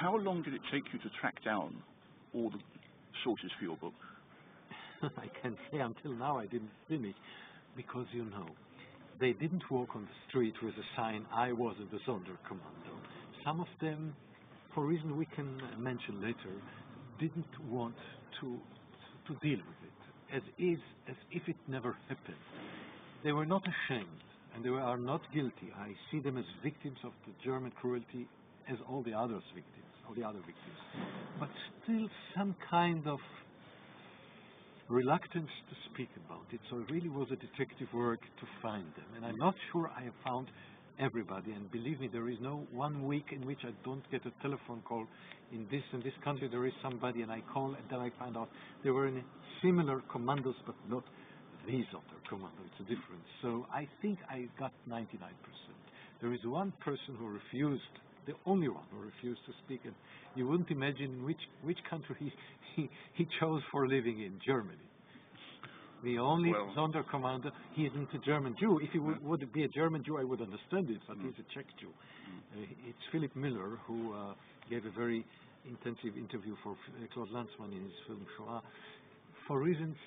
How long did it take you to track down all the sources for your book? I can say until now I didn't finish, because, you know, they didn't walk on the street with a sign, I wasn't the Sonderkommando. Some of them, for reasons we can mention later, didn't want to deal with it, as if it never happened. They were not ashamed, and they are not guilty. I see them as victims of the German cruelty as all the other victims. But still some kind of reluctance to speak about it. So it really was a detective work to find them. And I'm not sure I have found everybody. And believe me, there is no 1 week in which I don't get a telephone call. In this country there is somebody, and I call, and then I find out they were in similar commandos, but not these other commandos. It's a difference. So I think I got 99%. There is one person who refused, the only one who refused to speak, and you wouldn't imagine which country he chose for living in, Germany. The only Sonderkommando, he isn't a German Jew. If he would be a German Jew, I would understand it, but he's a Czech Jew. It's Philip Miller, who gave a very intensive interview for Claude Lanzmann in his film Shoah. For reasons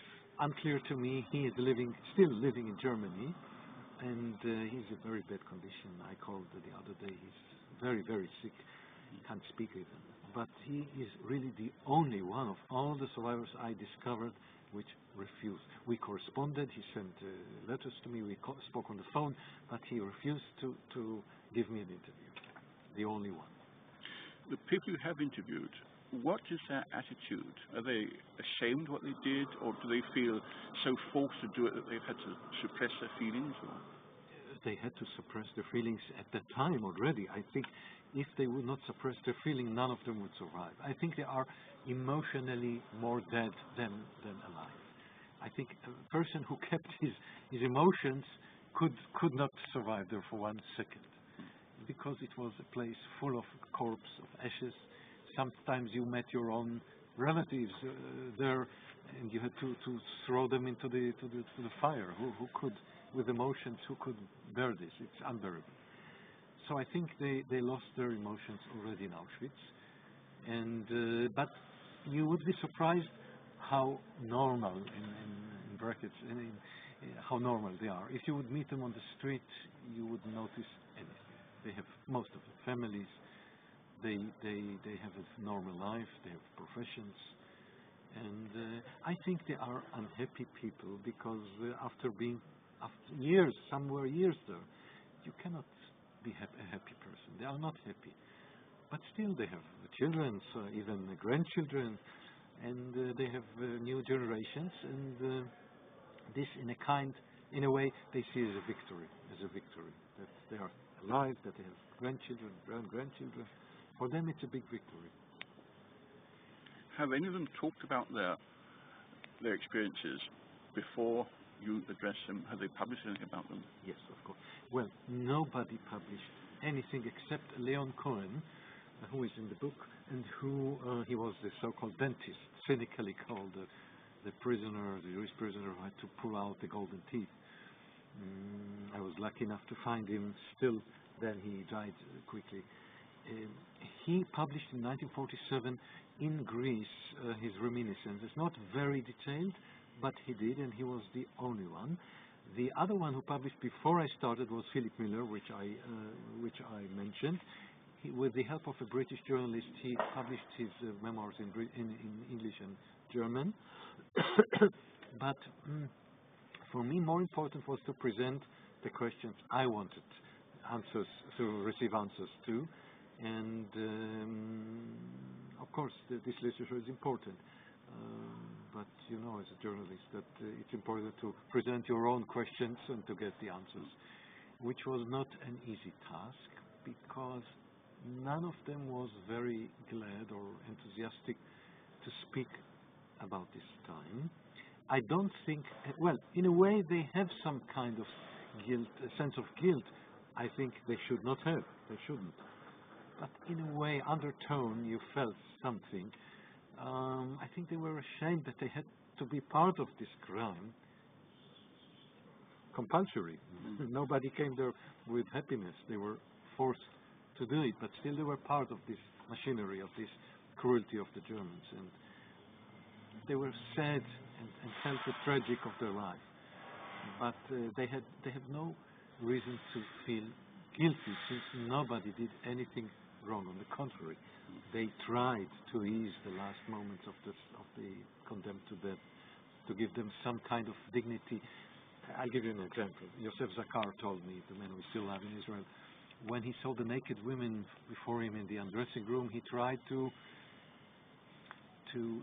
unclear to me, he is still living in Germany, and he's in very bad condition. I called the other day. He's very, very sick. He can't speak even. But he is really the only one of all the survivors I discovered which refused. We corresponded. He sent letters to me. We spoke on the phone, but he refused to give me an interview. The only one. The people you have interviewed, what is their attitude? Are they ashamed what they did, or do they feel so forced to do it that they've had to suppress their feelings? Or? They had to suppress their feelings at that time already. I think if they would not suppress their feeling, none of them would survive. I think they are emotionally more dead than alive. I think a person who kept his emotions could not survive there for 1 second, because it was a place full of corpses, of ashes. Sometimes you met your own relatives there, and you had to throw them into the fire. Who could, with emotions, who could bear this? It's unbearable. So I think they lost their emotions already in Auschwitz, and but you would be surprised how normal, in brackets, how normal they are. If you would meet them on the street, you wouldn't notice anything. They have, most of them, families. They have a normal life. They have professions, and I think they are unhappy people, because after years there, you cannot be a happy person. They are not happy, but still they have children, even grandchildren, and they have new generations, and this in a way they see as a victory, that they are alive, that they have grandchildren, grandchildren. For them it's a big victory. Have any of them talked about their experiences before you address them? Have they published anything about them? Yes, of course. Well, nobody published anything except Leon Cohen, who is in the book, and who he was the so-called dentist, cynically called the prisoner, the Jewish prisoner who had to pull out the golden teeth. I was lucky enough to find him still. Then he died quickly. He published in 1947 in Greece his reminiscence. It's not very detailed, but he did, and he was the only one. The other one who published before I started was Philip Miller, which I mentioned. With the help of a British journalist, he published his memoirs in English and German. But for me, more important was to present the questions I wanted receive answers to. And of course, this literature is important. But you know, as a journalist, that it's important to present your own questions and to get the answers, which was not an easy task, because none of them was very glad or enthusiastic to speak about this time. I don't think, well, in a way they have some kind of guilt, a sense of guilt. I think they should not have, they shouldn't. But in a way, undertone, you felt something. I think they were ashamed that they had to be part of this crime. Compulsory. Nobody came there with happiness. They were forced to do it, but still they were part of this machinery, of this cruelty of the Germans, and they were sad and felt the tragic of their life. But they had no reason to feel guilty, since nobody did anything wrong. On the contrary, they tried to ease the last moments of the condemned to death, to give them some kind of dignity. I'll give you an example. Yosef Zakar told me, the man who is still alive in Israel, when he saw the naked women before him in the undressing room, he tried to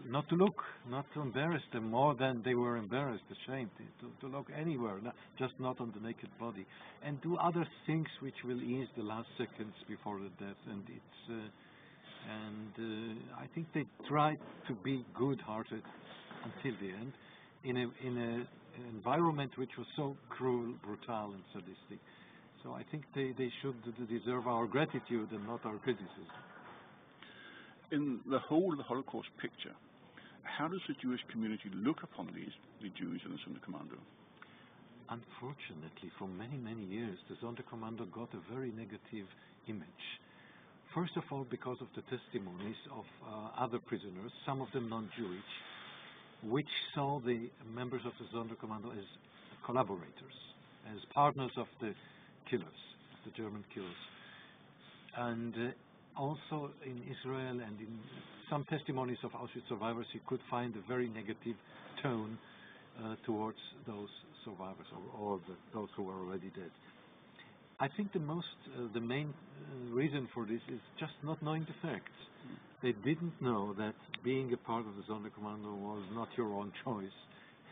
not to look, not to embarrass them more than they were embarrassed, ashamed, to look anywhere, just not on the naked body, and do other things which will ease the last seconds before the death. And I think they tried to be good-hearted until the end, in an environment which was so cruel, brutal, and sadistic. So I think they should deserve our gratitude and not our criticism. In the whole of the Holocaust picture, how does the Jewish community look upon the Jews and the Sonderkommando? Unfortunately, for many, many years, the Sonderkommando got a very negative image. First of all, because of the testimonies of other prisoners, some of them non-Jewish, which saw the members of the Sonderkommando as collaborators, as partners of the killers, the German killers. And also in Israel and in some testimonies of Auschwitz survivors, you could find a very negative tone towards those survivors, or those who were already dead. I think the main reason for this is just not knowing the facts. They didn't know that being a part of the Sonderkommando was not your own choice.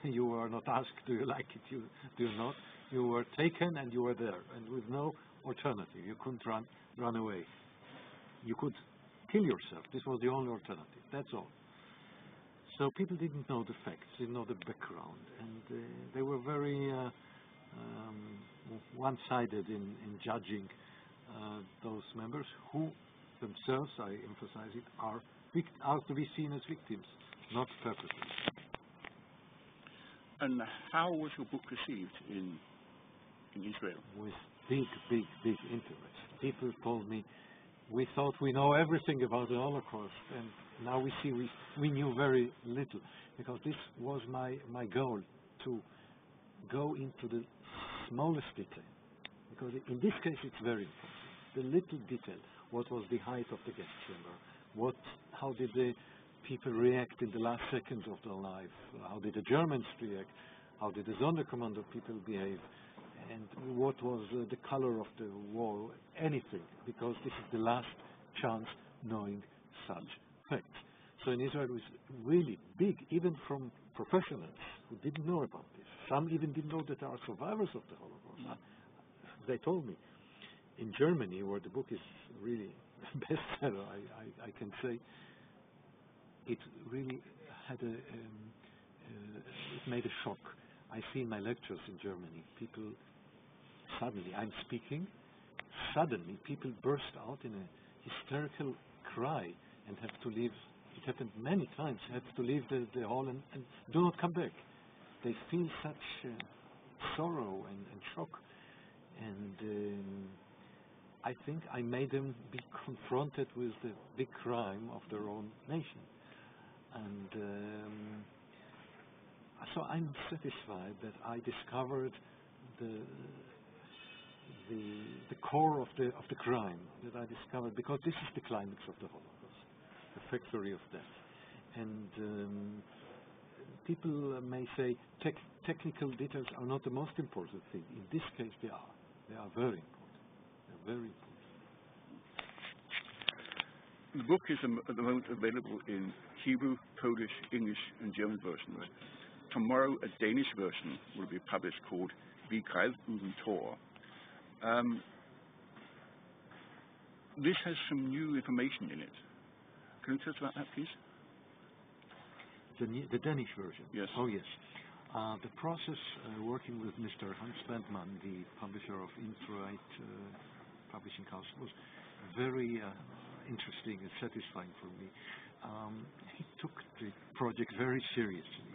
You were not asked, do you like it, do you not? You were taken and you were there, and with no alternative. You couldn't run away. You could kill yourself. This was the only alternative. That's all. So people didn't know the facts, didn't know the background, and they were very one-sided in judging those members, who themselves, I emphasize it, are to be seen as victims, not perpetrators. And how was your book received in Israel? With big interest. People told me, we thought we know everything about the Holocaust, and now we see we knew very little, because this was my goal, to go into the smallest detail, because in this case it's very important. The little detail: what was the height of the gas chamber, how did the people react in the last seconds of their life, how did the Germans react, how did the Sonderkommando people behave, and what was the color of the wall, anything, because this is the last chance knowing such facts. So in Israel it was really big, even from professionals who didn't know about this. Some even didn't know that there are survivors of the Holocaust. They told me. In Germany, where the book is really a bestseller, I can say, it really had it made a shock. I see in my lectures in Germany, people suddenly, I'm speaking, suddenly people burst out in a hysterical cry and have to leave. It happened many times, have to leave the hall and do not come back. They feel such sorrow and shock. And I think I made them be confronted with the big crime of their own nation. And so I'm satisfied that I discovered the core of the crime that I discovered, because this is the climax of the Holocaust, the factory of death. And people may say technical details are not the most important thing. In this case, they are. They are very important. They're very important. The book is at the moment available in Hebrew, Polish, English, and German versions. Tomorrow, a Danish version will be published called græd, uden, tårer. This has some new information in it. Can you tell us about that, please? The Danish version? Yes. Oh, yes. The process working with Mr. Hans Bandmann, the publisher of Introite publishing house, was very interesting and satisfying for me. He took the project very seriously.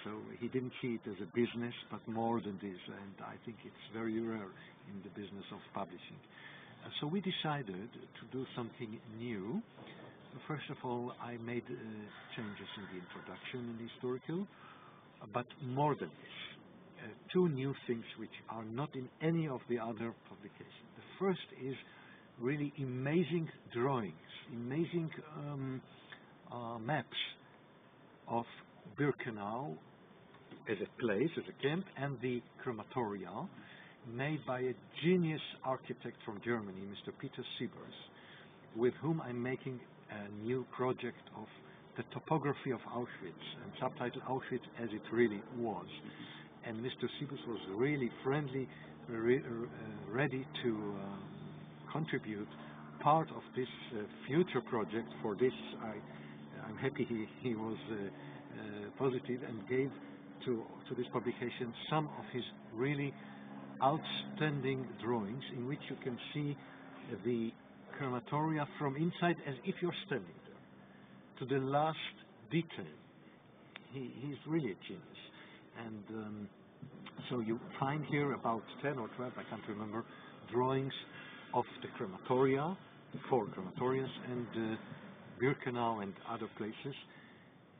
So he didn't see it as a business, but more than this, and I think it's very rare in the business of publishing. So we decided to do something new. First of all, I made changes in the introduction and the historical, but more than this, two new things which are not in any of the other publications. The first is really amazing drawings, amazing maps of Birkenau as a place, as a camp, and the crematoria, made by a genius architect from Germany, Mr. Peter Siebers, with whom I'm making a new project of the topography of Auschwitz, and subtitled Auschwitz as it really was. And Mr. Siebers was really friendly, ready to contribute part of this future project. For this, I'm happy he was positive and gave to this publication some of his really outstanding drawings, in which you can see the crematoria from inside as if you're standing there, to the last detail. He's really a genius. And so you find here about 10 or 12, I can't remember, drawings of the crematoria, the 4 crematorias, and Birkenau and other places.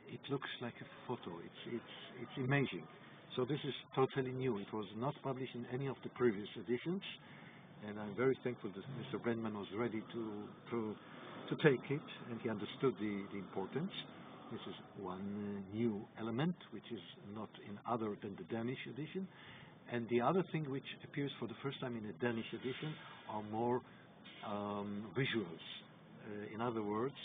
It looks like a photo. It's amazing. So this is totally new. It was not published in any of the previous editions, and I'm very thankful that Mr. Brenman was ready to take it, and he understood the importance. This is one new element, which is not in other than the Danish edition. And the other thing which appears for the first time in a Danish edition are more visuals. In other words,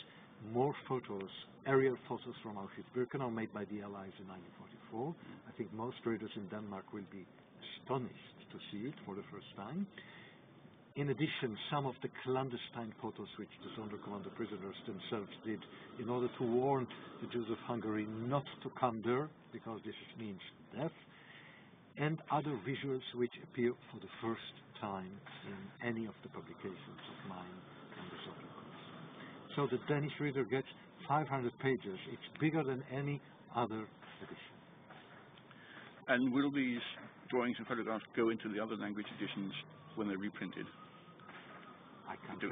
more photos, aerial photos from Auschwitz-Birkenau made by the Allies in 1944. I think most readers in Denmark will be astonished to see it for the first time. In addition, some of the clandestine photos which the Sonderkommando prisoners themselves did in order to warn the Jews of Hungary not to come there, because this means death, and other visuals which appear for the first time in any of the publications of mine and the Sonderkommando. So the Danish reader gets 500 pages. It's bigger than any other edition. And will these drawings and photographs go into the other language editions when they're reprinted? I can't tell